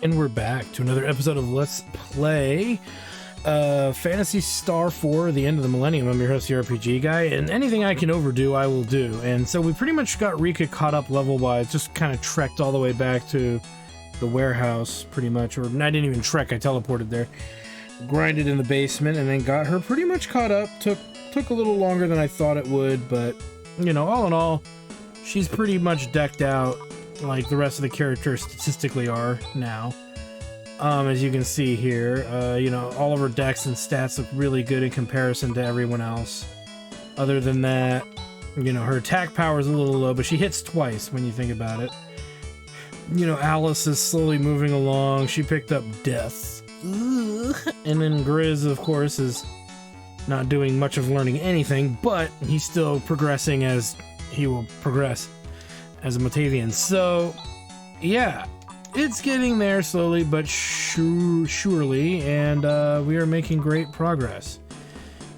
And we're back to another episode of Let's Play Phantasy Star 4, The End of the Millennium. I'm your host, the RPG guy, and anything I can overdo, I will do. And so we pretty much got Rika caught up level-wise, just kind of trekked all the way back to the warehouse, pretty much. Or I didn't even trek, I teleported there. Grinded in the basement, and then got her pretty much caught up. Took a little longer than I thought it would, but, you know, all in all, she's pretty much decked out like the rest of the characters statistically are now. As you can see here, you know, all of her decks and stats look really good in comparison to everyone else. Other than that, you know, her attack power is a little low, but she hits twice when you think about it. You know, Alice is slowly moving along. She picked up Death. And then Grizz, of course, is not doing much of learning anything, but he's still progressing as he will progress as a Motavian. So, yeah, it's getting there slowly but surely, and we are making great progress.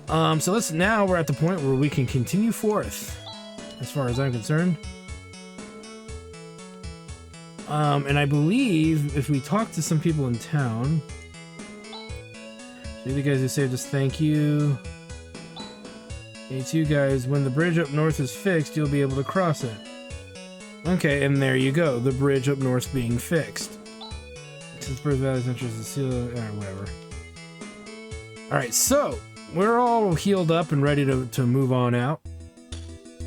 So now we're at the point where we can continue forth, as far as I'm concerned. And I believe if we talk to some people in town, see the guys who saved us, thank you. Hey, you guys, when the bridge up north is fixed, you'll be able to cross it. Okay, and there you go, the bridge up north being fixed. Since Birth Valley's interest is sealed, whatever. Alright, so, we're all healed up and ready to move on out.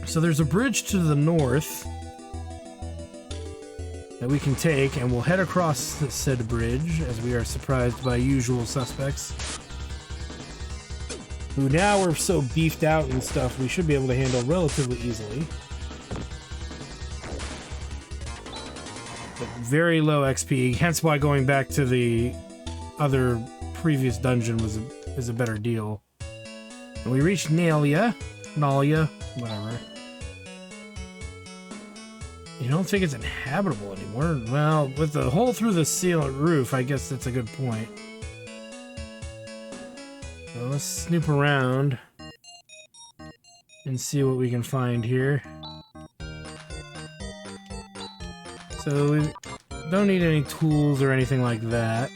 So there's a bridge to the north that we can take, and we'll head across said bridge, as we are surprised by usual suspects. Who now we're so beefed out and stuff, we should be able to handle relatively easily. Very low XP, hence why going back to the other previous dungeon is a better deal. And we reached Nalia, whatever. You don't think it's inhabitable anymore? Well, with the hole through the sealed roof, I guess that's a good point. So let's snoop around and see what we can find here. So we don't need any tools or anything like that.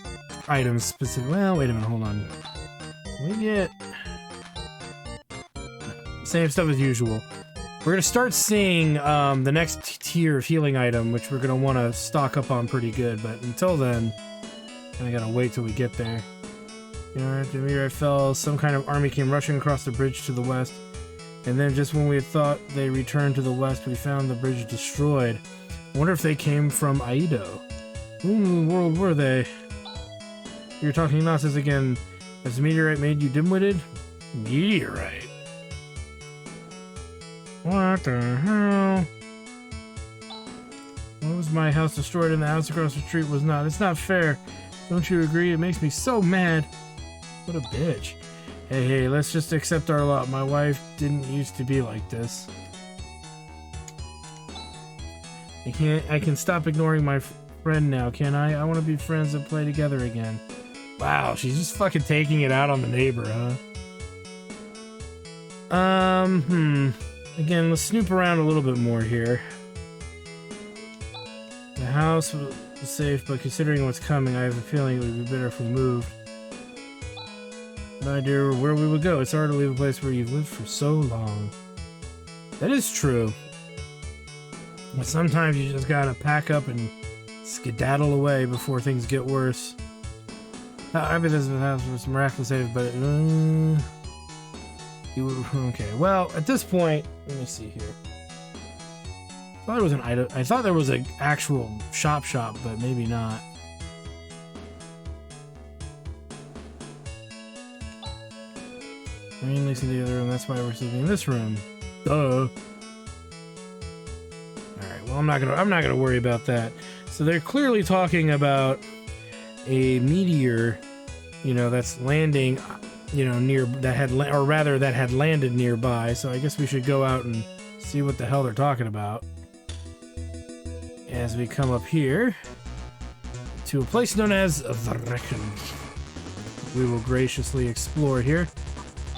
Items specific. Well, wait a minute, hold on. We get same stuff as usual. We're gonna start seeing the next tier of healing item, which we're gonna want to stock up on pretty good. But until then, I gotta wait till we get there. You know, after I fell, some kind of army came rushing across the bridge to the west, and then just when we thought they returned to the west, we found the bridge destroyed. I wonder if they came from Aido. Who in the world were they? You're talking nonsense again. Has the meteorite made you dim-witted? Meteorite? What the hell? Why was my house destroyed and the house across the street was not? It's not fair. Don't you agree? It makes me so mad. What a bitch. Hey, let's just accept our lot. My wife didn't used to be like this. I can stop ignoring my friend now, can I? I want to be friends and play together again. Wow, she's just fucking taking it out on the neighbor, huh? Again, let's snoop around a little bit more here. The house was safe, but considering what's coming, I have a feeling it would be better if we moved. No idea where we would go. It's hard to leave a place where you've lived for so long. That is true. But sometimes you just gotta pack up and skedaddle away before things get worse. I mean, this was miraculous save, but okay. Well, at this point, let me see here. I thought it was an item. I thought there was an actual shop, but maybe not. I mean, least in the other room. That's why we're sleeping in this room. Duh. Well, I'm not gonna worry about that. So they're clearly talking about a meteor, you know, that's landing, you know, that had landed nearby. So I guess we should go out and see what the hell they're talking about. As we come up here to a place known as the Reckon. We will graciously explore here.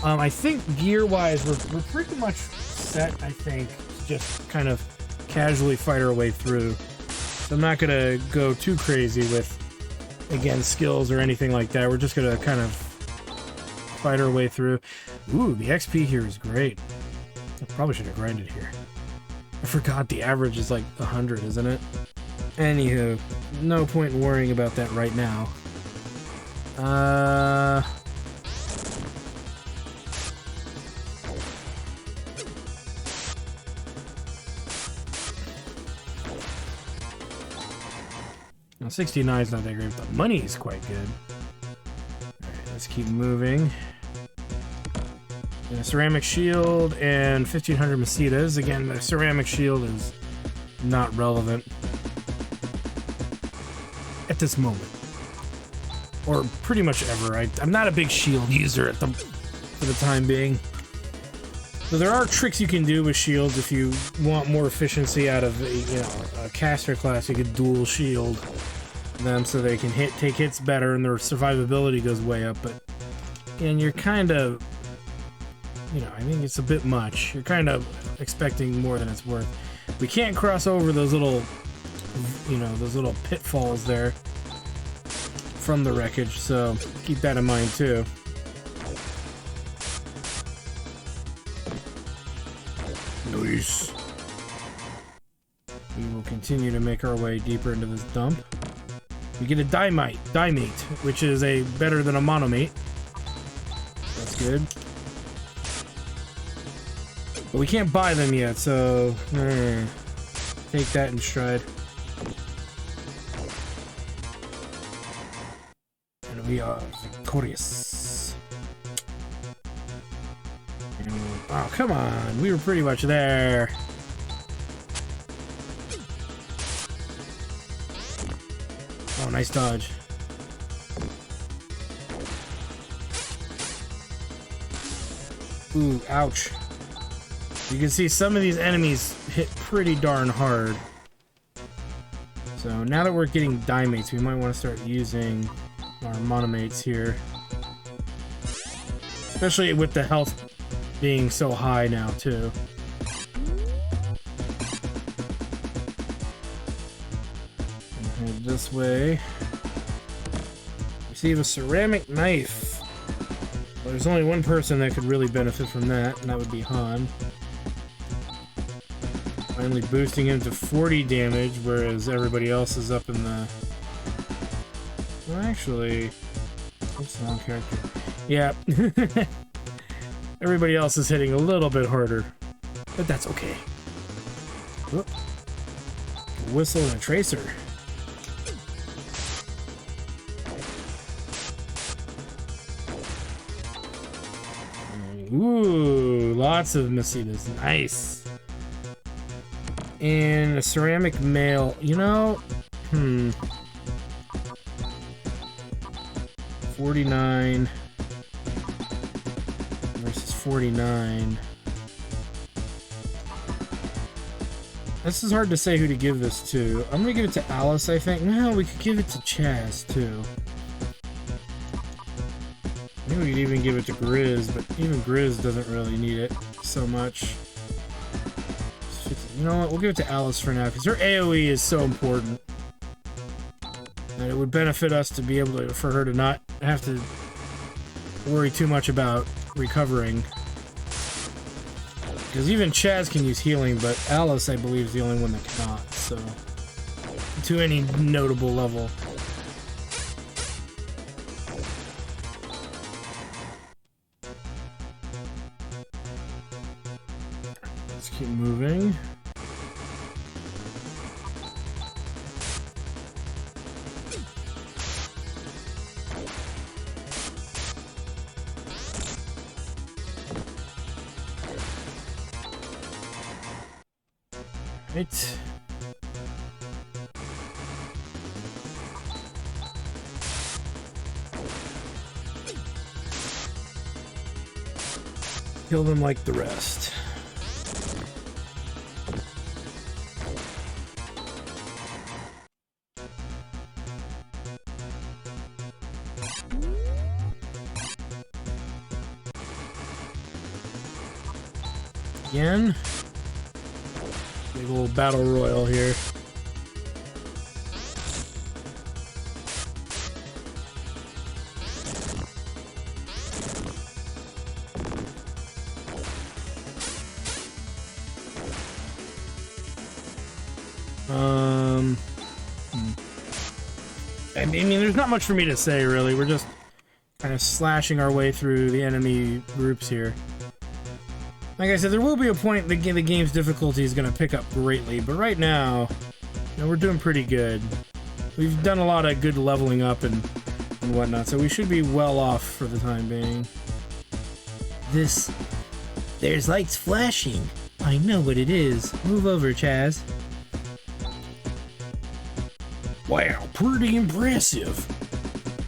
I think gear-wise, we're pretty much set. I think just kind of casually fight our way through. So I'm not gonna go too crazy with against skills or anything like that. We're just gonna kind of fight our way through. Ooh, the XP here is great. I probably should have grinded here. I forgot the average is like 100, isn't it? Anywho, no point in worrying about that right now. 69 is not that great, but the money is quite good. Alright, let's keep moving. And a ceramic shield and 1500 Masitas. Again, the ceramic shield is not relevant at this moment. Or pretty much ever. I'm not a big shield user for the time being. So there are tricks you can do with shields if you want more efficiency out of a caster class. You could dual shield them so they can take hits better and their survivability goes way up. But again, you're kind of, I think it's a bit much. You're kind of expecting more than it's worth. We can't cross over those little, those little pitfalls there from the wreckage, so keep that in mind too. Nice. We will continue to make our way deeper into this dump. We get a dimate, which is better than a monomate. That's good. But we can't buy them yet, so take that in stride. And we are victorious. Oh, come on. We were pretty much there. Oh, nice dodge. Ooh, ouch. You can see some of these enemies hit pretty darn hard. So now that we're getting dimates, we might want to start using our monomates here. Especially with the health being so high now, too. Head this way. Receive a ceramic knife. Well, there's only one person that could really benefit from that, and that would be Han. Finally boosting him to 40 damage, whereas everybody else is up in the... Well, actually... What's the wrong character? Yeah. Everybody else is hitting a little bit harder. But that's okay. Whoop. A whistle and a tracer. Ooh, lots of Masitas. Nice. And a ceramic mail. 49 versus 49. This is hard to say who to give this to. I'm gonna give it to Alice, I think. No, we could give it to Chaz, too. I think we could even give it to Grizz, but even Grizz doesn't really need it so much. You know what? We'll give it to Alice for now, because her AoE is so important. And it would benefit us to be able to, for her to not have to worry too much about recovering. Because even Chaz can use healing, but Alice, I believe, is the only one that cannot, so... To any notable level. Let's keep moving. Right. Kill them like the rest. Again. Big old battle royal here. I mean, there's not much for me to say, really. We're just kind of slashing our way through the enemy groups here. Like I said, there will be a point the game's difficulty is going to pick up greatly, but right now, you know, we're doing pretty good. We've done a lot of good leveling up and whatnot, so we should be well off for the time being. There's lights flashing. I know what it is. Move over, Chaz. Wow, pretty impressive.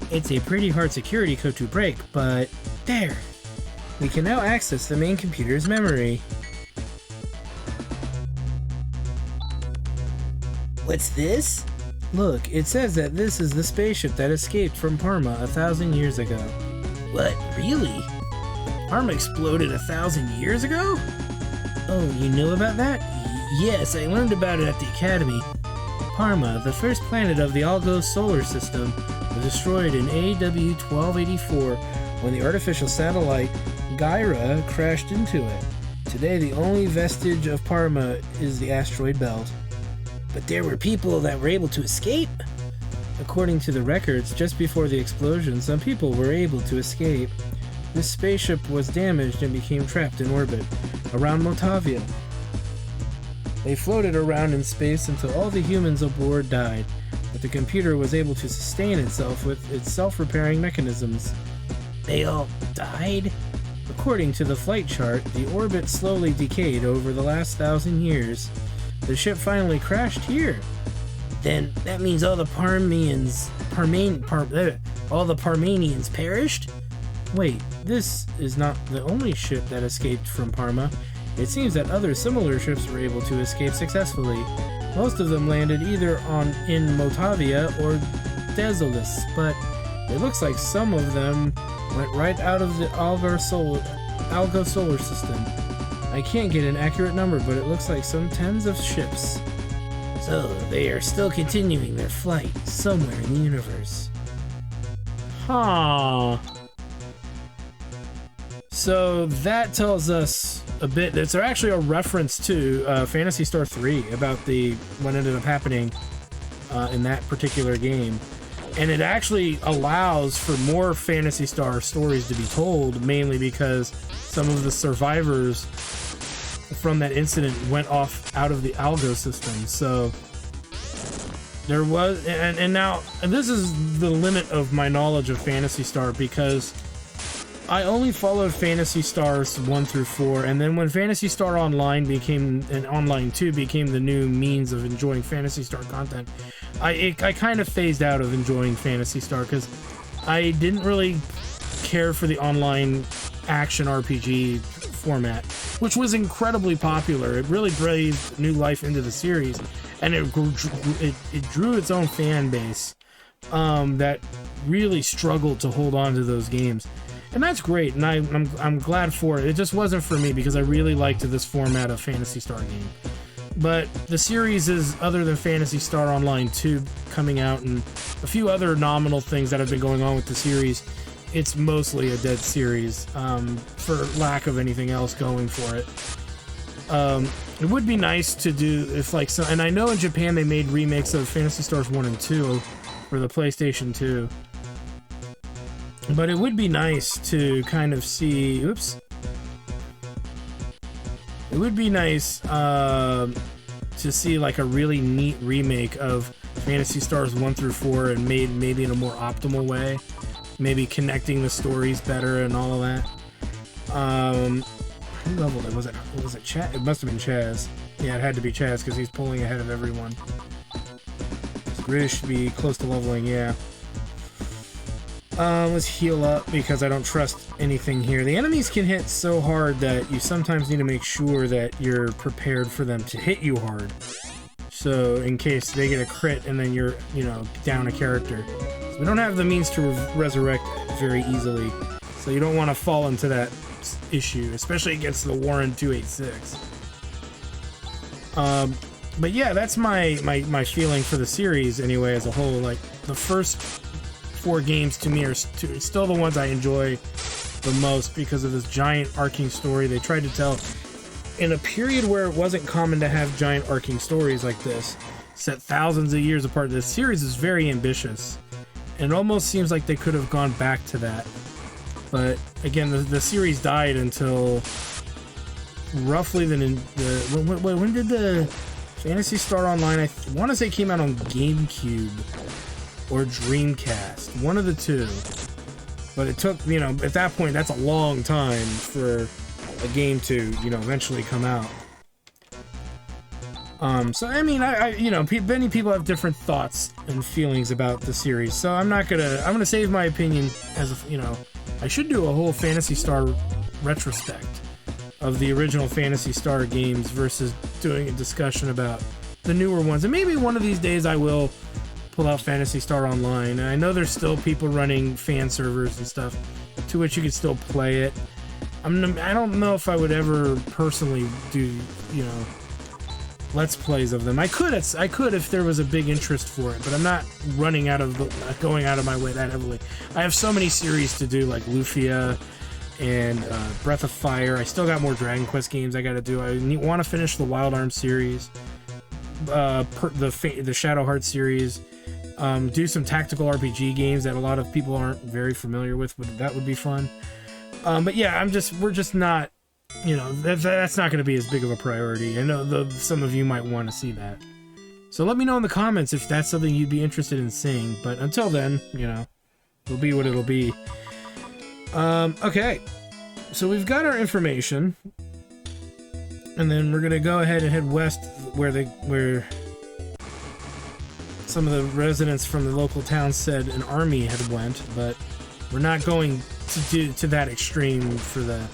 It's a pretty hard security code to break, but there. We can now access the main computer's memory. What's this? Look, it says that this is the spaceship that escaped from Parma 1,000 years ago. What? Really? Parma exploded 1,000 years ago? Oh, you know about that? Yes, I learned about it at the Academy. Parma, the first planet of the Algos solar system, was destroyed in AW 1284 when the artificial satellite Gyra crashed into it. Today, the only vestige of Parma is the asteroid belt. But there were people that were able to escape? According to the records, just before the explosion, some people were able to escape. This spaceship was damaged and became trapped in orbit around Motavia. They floated around in space until all the humans aboard died, but the computer was able to sustain itself with its self-repairing mechanisms. They all died? According to the flight chart, the orbit slowly decayed over the last 1,000 years. The ship finally crashed here. Then that means all the Parmanians perished? Wait, this is not the only ship that escaped from Parma. It seems that other similar ships were able to escape successfully. Most of them landed either in Motavia or Desolus, but it looks like some of them went right out of the Algo solar system. I can't get an accurate number, but it looks like some tens of ships. So, they are still continuing their flight somewhere in the universe. Huh. So, that tells us a bit. It's actually a reference to Phantasy Star 3 about what ended up happening in that particular game. And it actually allows for more Phantasy Star stories to be told, mainly because some of the survivors from that incident went off out of the Algo system. So there was, and this is the limit of my knowledge of Phantasy Star, because I only followed Phantasy Stars 1 through 4, and then when Phantasy Star Online and Online 2 became the new means of enjoying Phantasy Star content, I kind of phased out of enjoying Phantasy Star because I didn't really care for the online action RPG format, which was incredibly popular. It really breathed new life into the series, and it drew its own fan base that really struggled to hold on to those games. And that's great, and I'm glad for it. It just wasn't for me because I really liked this format of Phantasy Star game. But the series is, other than Phantasy Star Online 2 coming out and a few other nominal things that have been going on with the series, it's mostly a dead series, for lack of anything else going for it. It would be nice to do if and I know in Japan they made remakes of Phantasy Stars 1 and 2 for the PlayStation 2. But it would be nice to kind of see, it would be nice to see like a really neat remake of Phantasy Stars 1 through 4 and made maybe in a more optimal way. Maybe connecting the stories better and all of that. Who leveled it? Was it Chaz? It must have been Chaz. Yeah, it had to be Chaz because he's pulling ahead of everyone. British should be close to leveling, yeah. Let's heal up because I don't trust anything here. The enemies can hit so hard that you sometimes need to make sure that you're prepared for them to hit you hard. So in case they get a crit and then you're, down a character. So we don't have the means to resurrect very easily. So you don't want to fall into that issue, especially against the Warren 286. But yeah, that's my feeling for the series anyway as a whole. Like, the first 4 games to me are still the ones I enjoy the most because of this giant arcing story they tried to tell in a period where it wasn't common to have giant arcing stories like this. set thousands of years apart. This series is very ambitious, and it almost seems like they could have gone back to that. But again, the series died until roughly when did the Phantasy Star Online, I want to say, came out on GameCube or Dreamcast, one of the two. But it took, you know, at that point, that's a long time for a game to, you know, eventually come out. So I mean, you know, many people have different thoughts and feelings about the series. So I'm gonna save my opinion as a, you know, I should do a whole Phantasy Star retrospect of the original Phantasy Star games versus doing a discussion about the newer ones. And maybe one of these days I will pull out Phantasy Star Online. And I know there's still people running fan servers and stuff to which you can still play it. I don't know if I would ever personally do, you know, Let's Plays of them. I could if there was a big interest for it, but I'm not going out of my way that heavily. I have so many series to do, like Lufia and Breath of Fire. I still got more Dragon Quest games I gotta do. I want to finish the Wild Arms series, the Shadow Heart series, do some tactical RPG games that a lot of people aren't very familiar with, but that would be fun. But yeah, we're just not, you know, that's not going to be as big of a priority. I know some of you might want to see that. So let me know in the comments if that's something you'd be interested in seeing. But until then, you know, it'll be what it'll be. Okay. So we've got our information. And then we're going to go ahead and head west where some of the residents from the local town said an army had went, but we're not going to that extreme for the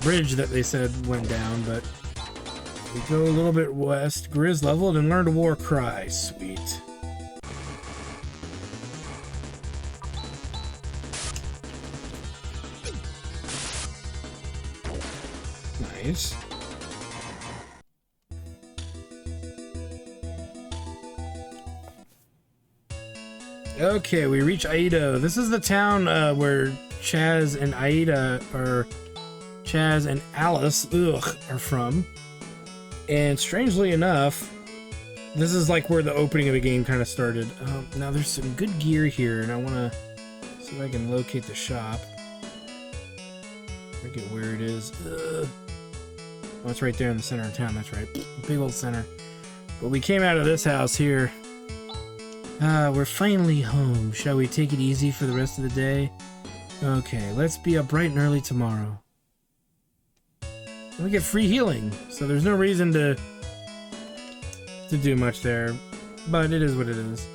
bridge that they said went down, but we go a little bit west. Grizz leveled and learned a war cry. Sweet. Nice. Okay, we reach Aido. This is the town where Chaz and Aida are... Chaz and Alice, are from. And strangely enough, this is like where the opening of the game kind of started. Now there's some good gear here, and I want to see if I can locate the shop. Forget where it is. Oh, it's right there in the center of town, that's right. Big old center. But we came out of this house here. We're finally home. Shall we take it easy for the rest of the day? Okay, let's be up bright and early tomorrow. We get free healing, so there's no reason to do much there, but it is what it is.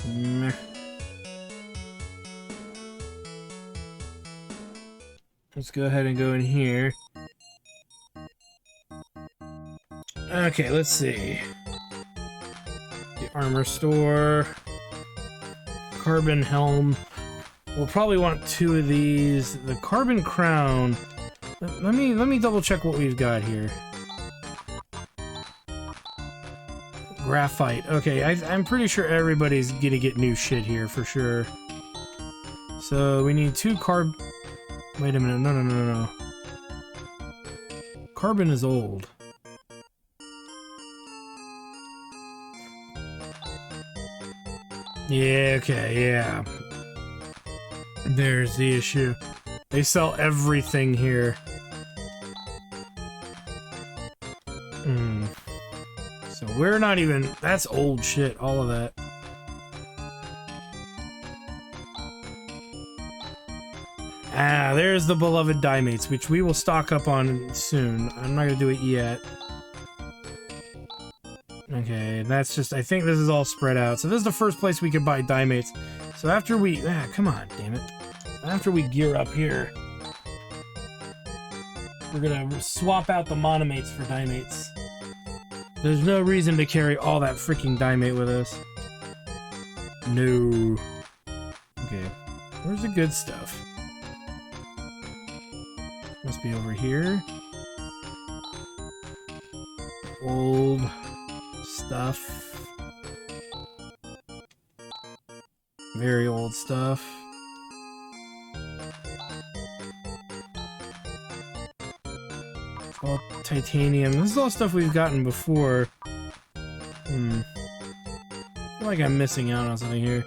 Meh. Let's go ahead and go in here. Okay, let's see. The armor store. Carbon helm. We'll probably want two of these. The carbon crown. Let me double check what we've got here. Graphite. Okay, I'm pretty sure everybody's gonna get new shit here for sure. So we need two Wait a minute. No. Carbon is old. Yeah, okay, yeah. There's the issue. They sell everything here. So we're not even... That's old shit, all of that. Ah, there's the beloved Dimates, which we will stock up on soon. I'm not gonna do it yet. Okay, that's just... I think this is all spread out. So this is the first place we could buy Dimates. So after we... come on, damn it. After we gear up here, we're gonna swap out the Monomates for Dimates. There's no reason to carry all that freaking Dimate with us. No. Okay. Where's the good stuff? Must be over here. Old... stuff. Very old stuff. It's all titanium. This is all stuff we've gotten before. I feel like I'm missing out on something here.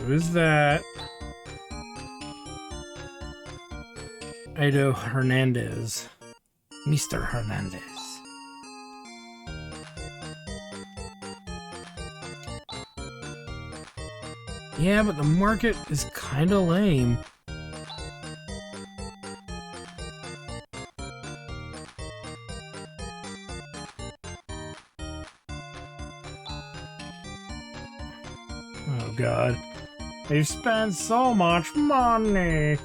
Who is that? Ido Hernandez. Mr. Hernandez. Yeah, but the market is kinda lame. Oh god. They've spent so much money.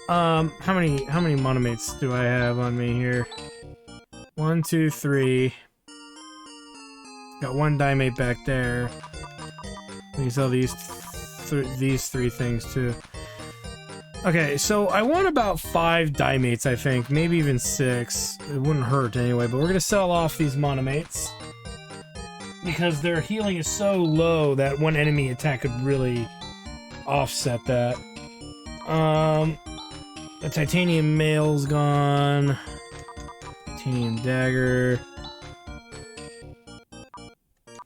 How many monomates do I have on me here? 1, 2, 3. Got one dimate back there. We can sell these three things too. Okay, so I want about 5 dimates, I think. Maybe even 6. It wouldn't hurt anyway, but we're gonna sell off these monomates. Because their healing is so low that one enemy attack could really offset that. The titanium mail's gone. Titanium dagger.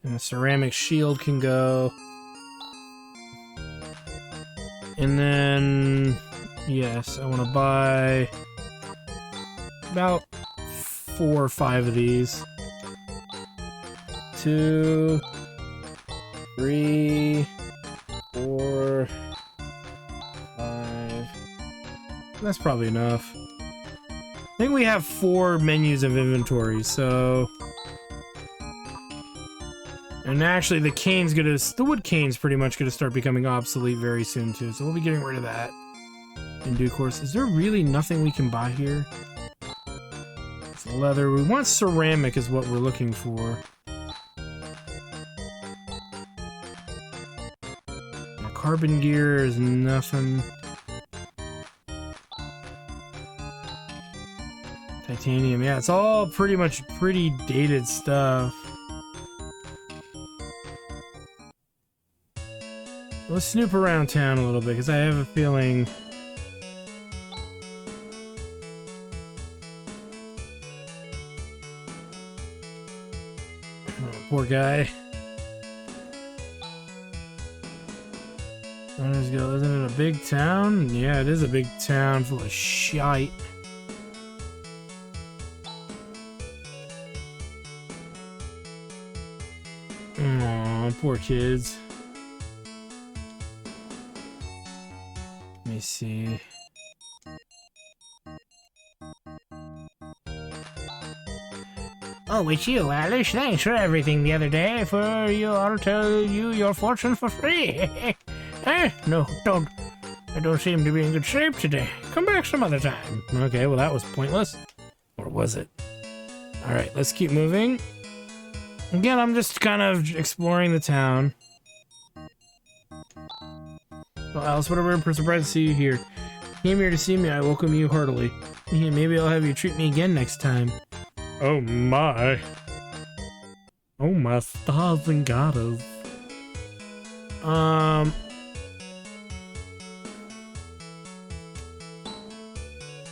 And the ceramic shield can go. And then, yes, I want to buy about 4 or 5 of these. 2, 3, 4, 5. That's probably enough. I think we have 4 menus of inventory, so... And actually, the wood cane's pretty much gonna start becoming obsolete very soon too, so we'll be getting rid of that in due course. Is there really nothing we can buy here? It's leather. We want ceramic is what we're looking for. Carbon gear is nothing. Titanium, yeah, it's all pretty much pretty dated stuff. Let's snoop around town a little bit, because I have a feeling... Oh, poor guy. Let's go. Isn't it a big town? Yeah, it is a big town full of shite. Aw, poor kids. Let me see. Oh, it's you, Alice. Thanks for everything the other day. I'll tell you your fortune for free. No, don't. I don't seem to be in good shape today. Come back some other time. Okay, well that was pointless. Or was it? Alright, let's keep moving. Again, I'm just kind of exploring the town. Well, Alice, what a rare surprise to see you here. You came here to see me, I welcome you heartily. Yeah, maybe I'll have you treat me again next time. Oh my. Oh my stars and garters.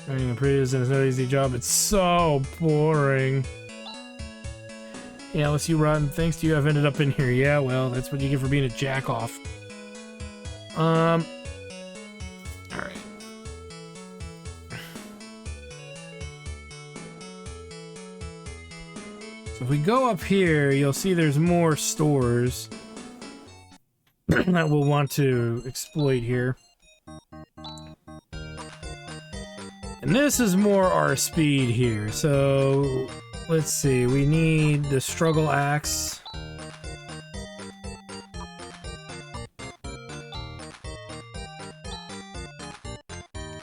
Running a prettiest and it's no easy job. It's so boring. Yeah, let's see, rotten. Thanks to you, I've ended up in here. Yeah, well, that's what you get for being a jack-off. Alright. So if we go up here, you'll see there's more stores that we'll want to exploit here. And this is more our speed here, so let's see, we need the struggle axe.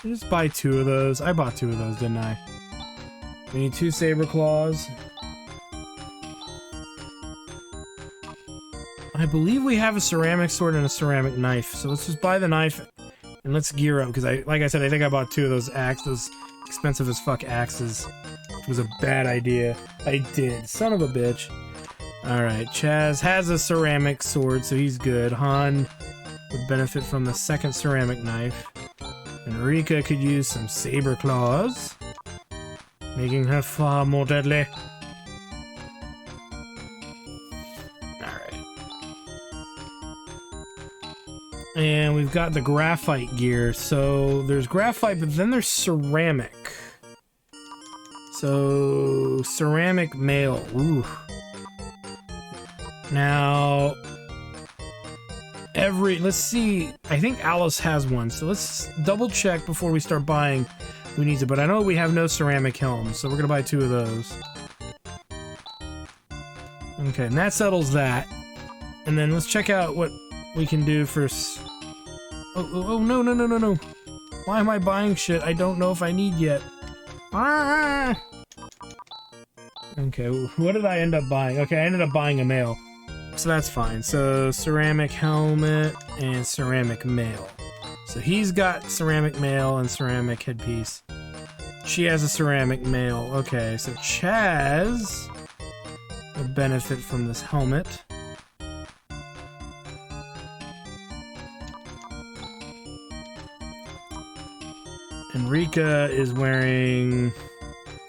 Just buy 2 of those. I bought 2 of those, didn't I? We need 2 saber claws. I believe we have a ceramic sword and a ceramic knife, so let's just buy the knife And let's gear up, because like I said, I think I bought 2 of those those expensive as fuck axes. It was a bad idea. I did. Son of a bitch. Alright, Chaz has a ceramic sword, so he's good. Han would benefit from the 2nd ceramic knife. And Rika could use some saber claws, making her far more deadly. Alright. And we've got the graphite gear. So there's graphite, but then there's ceramic. So ceramic mail. Ooh. Now, let's see, I think Alice has one, so let's double check before we start buying who needs it, but I know we have no ceramic helms, so we're gonna buy 2 of those. Okay, and that settles that. And then let's check out what we can do for... Oh, no. Why am I buying shit I don't know if I need yet? Ah! Okay, what did I end up buying? Okay, I ended up buying a mail. So that's fine. So ceramic helmet and ceramic mail. So he's got ceramic mail and ceramic headpiece. She has a ceramic mail. Okay, so Chaz will benefit from this helmet. And Rika is wearing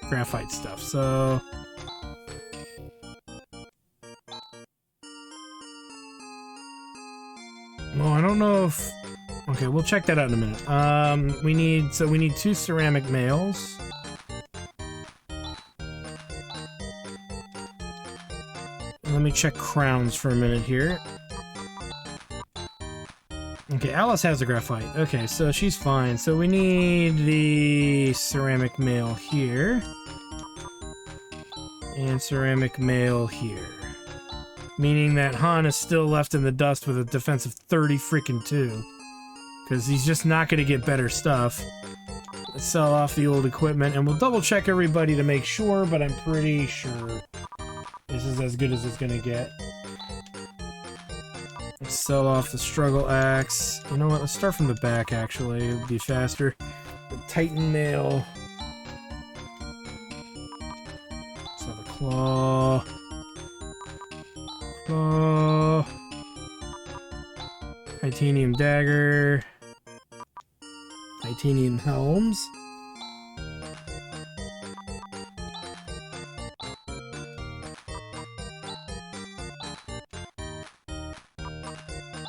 graphite stuff, so... Well, I don't know if... Okay, we'll check that out in a minute. We need 2 ceramic mails. Let me check crowns for a minute here. Okay, Alice has a graphite. Okay, so she's fine. So we need the ceramic mail here. And ceramic mail here. Meaning that Han is still left in the dust with a defense of 30 freaking 2. Because he's just not going to get better stuff. Let's sell off the old equipment, and we'll double check everybody to make sure, but I'm pretty sure this is as good as it's going to get. Let's sell off the struggle axe. You know what, let's start from the back, actually. It'll be faster. The Titan mail. So the claw. Titanium dagger. Titanium helms.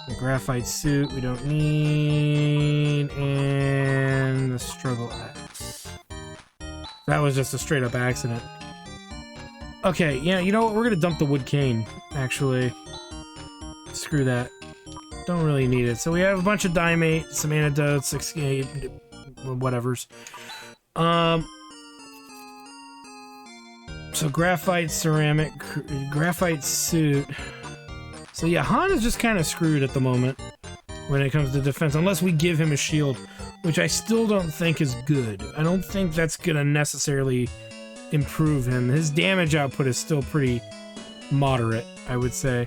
The graphite suit we don't need. And the struggle axe. That was just a straight up accident. Okay, yeah, you know what? We're gonna dump the wood cane, actually. Screw that. Don't really need it. So we have a bunch of diamate, some antidotes, escape, whatevers. So graphite, ceramic, graphite suit. So yeah, Han is just kind of screwed at the moment when it comes to defense, unless we give him a shield, which I still don't think is good. I don't think that's gonna necessarily improve him. His damage output is still pretty moderate, I would say.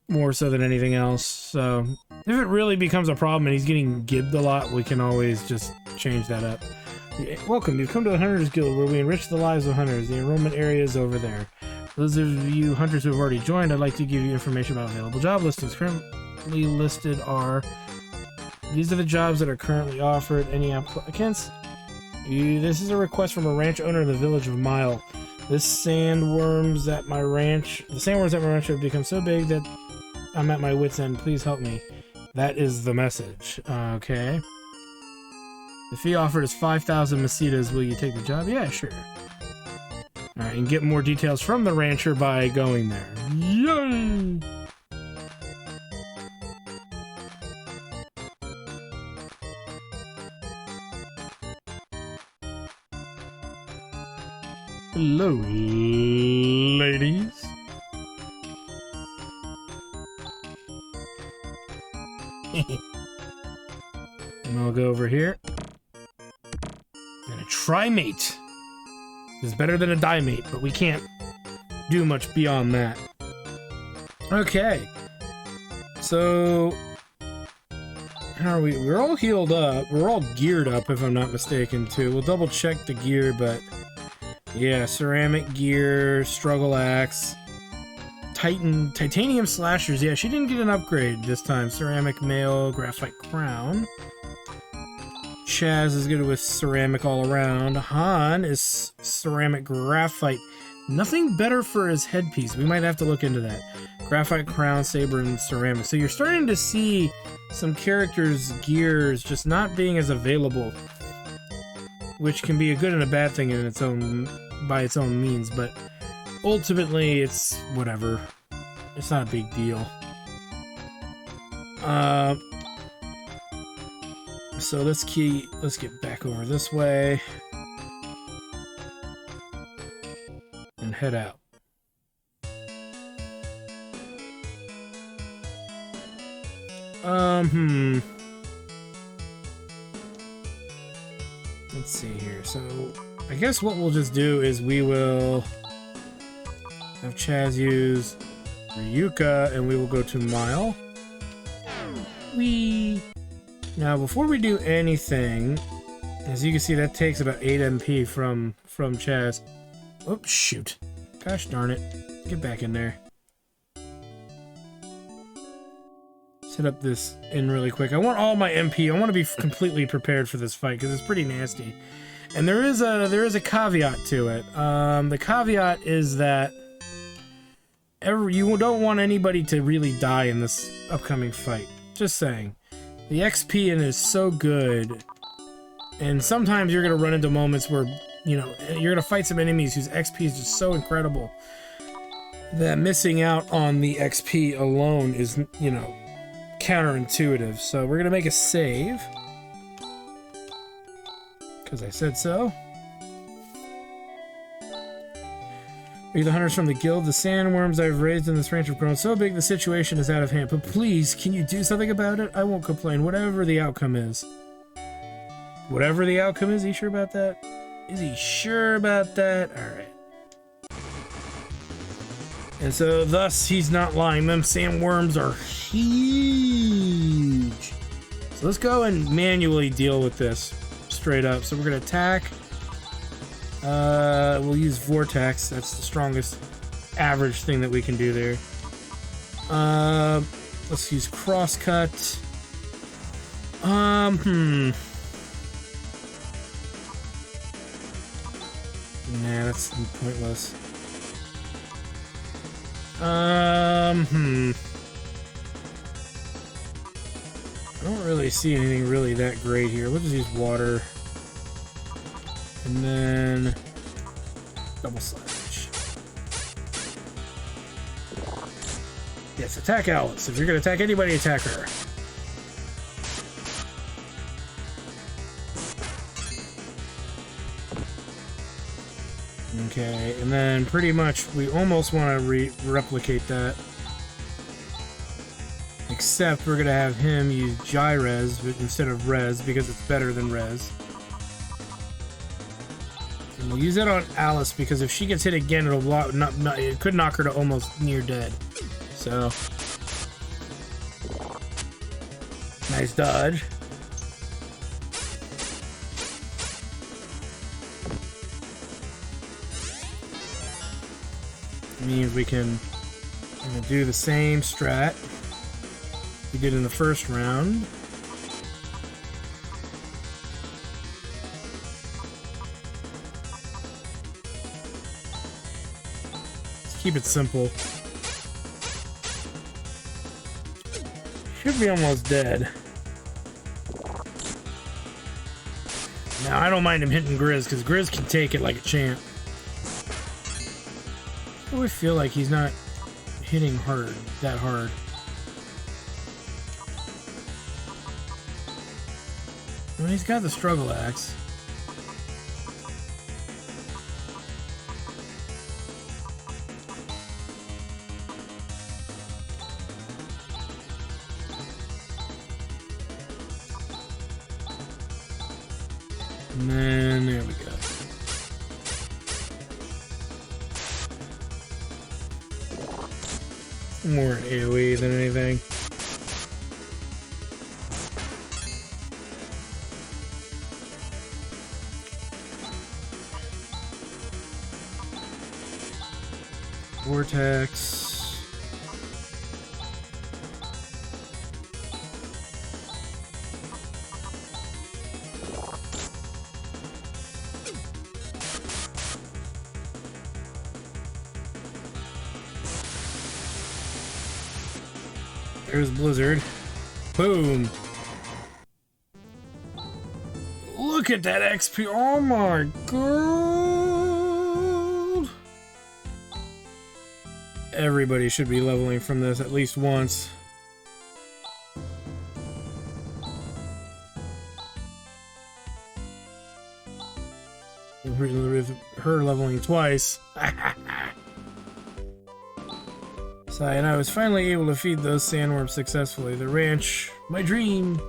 More so than anything else. So if it really becomes a problem and he's getting gibbed a lot, we can always just change that up. Welcome, you've come to the Hunters Guild, where we enrich the lives of hunters. The enrollment area is over there. For those of you hunters who have already joined, I'd like to give you information about available job listings. Currently listed are... These are the jobs that are currently offered. Any applicants? This is a request from a ranch owner in the village of Mile. The sandworms at my ranch have become so big that I'm at my wit's end. Please help me. That is the message. Okay. The fee offered is 5,000 masitas. Will you take the job? Yeah, sure. Alright, and get more details from the rancher by going there. Yay! Hello, ladies. And I'll go over here. And a trimate is better than a dimate, but we can't do much beyond that. Okay. So How are we? We're all healed up. We're all geared up, if I'm not mistaken, too. We'll double check the gear, but yeah, ceramic gear, struggle axe, titanium slashers. Yeah, she didn't get an upgrade this time. Ceramic mail, graphite crown. Chaz is good with ceramic all around. Han is ceramic graphite. Nothing better for his headpiece. We might have to look into that. Graphite crown, saber, and ceramic. So you're starting to see some characters' gears just not being as available, which can be a good and a bad thing in its own, by its own means. But ultimately, it's whatever. It's not a big deal. So let's get back over this way and head out. Let's see here. So I guess what we'll just do is we will have Chaz use Ryuka and we will go to Mile. Now before we do anything, as you can see, that takes about 8 MP from Chaz. Oops, shoot. Gosh darn it. Get back in there. Set up this in really quick. I want all my MP. I want to be completely prepared for this fight because it's pretty nasty. And there is a caveat to it. The caveat is that you don't want anybody to really die in this upcoming fight. Just saying. The XP in it is so good, and sometimes you're gonna run into moments where, you know, you're gonna fight some enemies whose XP is just so incredible that missing out on the XP alone is, you know, counterintuitive. So we're gonna make a save because I said so. Are you the hunters from the guild? The sandworms I've raised in this ranch have grown so big the situation is out of hand. But please, can you do something about it? I won't complain, whatever the outcome is. Whatever the outcome is, he sure about that? Is he sure about that? Alright. And so, thus, he's not lying. Them sandworms are huge. So let's go and manually deal with this straight up. So we're going to attack. We'll use Vortex. That's the strongest average thing that we can do there. Let's use Crosscut. Nah, that's pointless. I don't really see anything really that great here. We'll just use water. And then double slash. Yes, attack Alice. If you're gonna attack anybody, attack her. Okay, and then pretty much we almost want to replicate that. Except we're gonna have him use Gy-Res instead of Res because it's better than Res. And we'll use it on Alice because if she gets hit again, it could knock her to almost near dead. So nice dodge. Means we can do the same strat we did in the first round. Let's keep it simple. Should be almost dead. Now I don't mind him hitting Grizz because Grizz can take it like a champ. I always feel like he's not hitting that hard. Well, he's got the struggle axe. And then there we go. More an AoE than anything. Vortex. There's Blizzard. Boom. Look at that XP. Oh my god. Everybody should be leveling from this at least once. Her leveling twice. And I was finally able to feed those sandworms successfully. The ranch, my dream.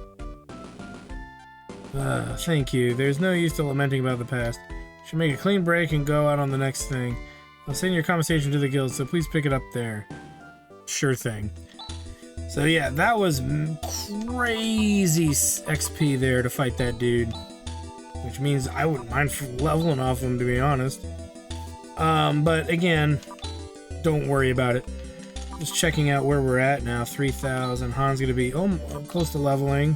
Thank you. There's no use to lamenting about the past. Should make a clean break and go out on the next thing. I'll send your compensation to the guild, so please pick it up there. Sure thing. So yeah, that was crazy XP there to fight that dude. Which means I wouldn't mind leveling off him, to be honest. But again, don't worry about it. Just checking out where we're at now. 3,000. Han's going to be close to leveling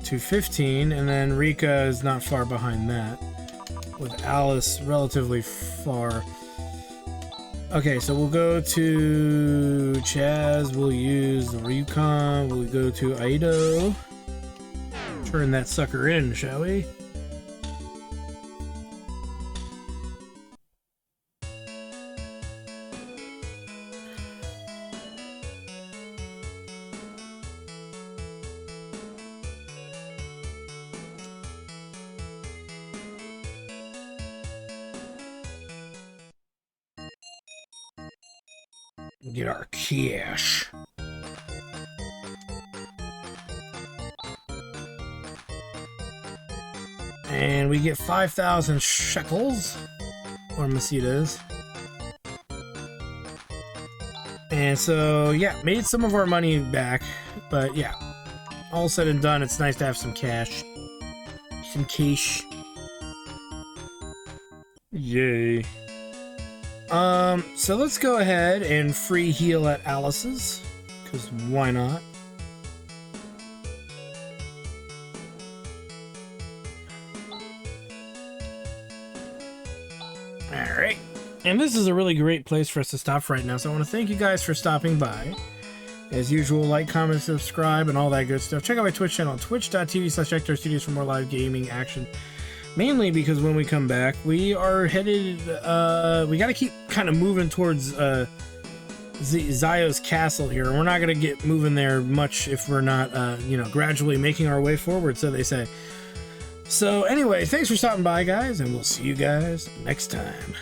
to 15. And then Rika is not far behind that. With Alice relatively far. Okay, so we'll go to Chaz. We'll use the Ryukon. We'll go to Aido. Turn that sucker in, shall we? Get our cash. And we get 5,000 shekels, or masitas. And so, yeah, made some of our money back. But yeah, all said and done, it's nice to have some cash. Some cash. Yay. So let's go ahead and free heal at Alice's, because why not? Alright, and this is a really great place for us to stop right now, so I want to thank you guys for stopping by. As usual, like, comment, subscribe, and all that good stuff. Check out my Twitch channel, twitch.tv/EctorStudios for more live gaming action. Mainly because when we come back, we are headed, we gotta keep kind of moving towards, Zio's castle here. And we're not gonna get moving there much if we're not, you know, gradually making our way forward, so they say. So anyway, thanks for stopping by, guys, and we'll see you guys next time.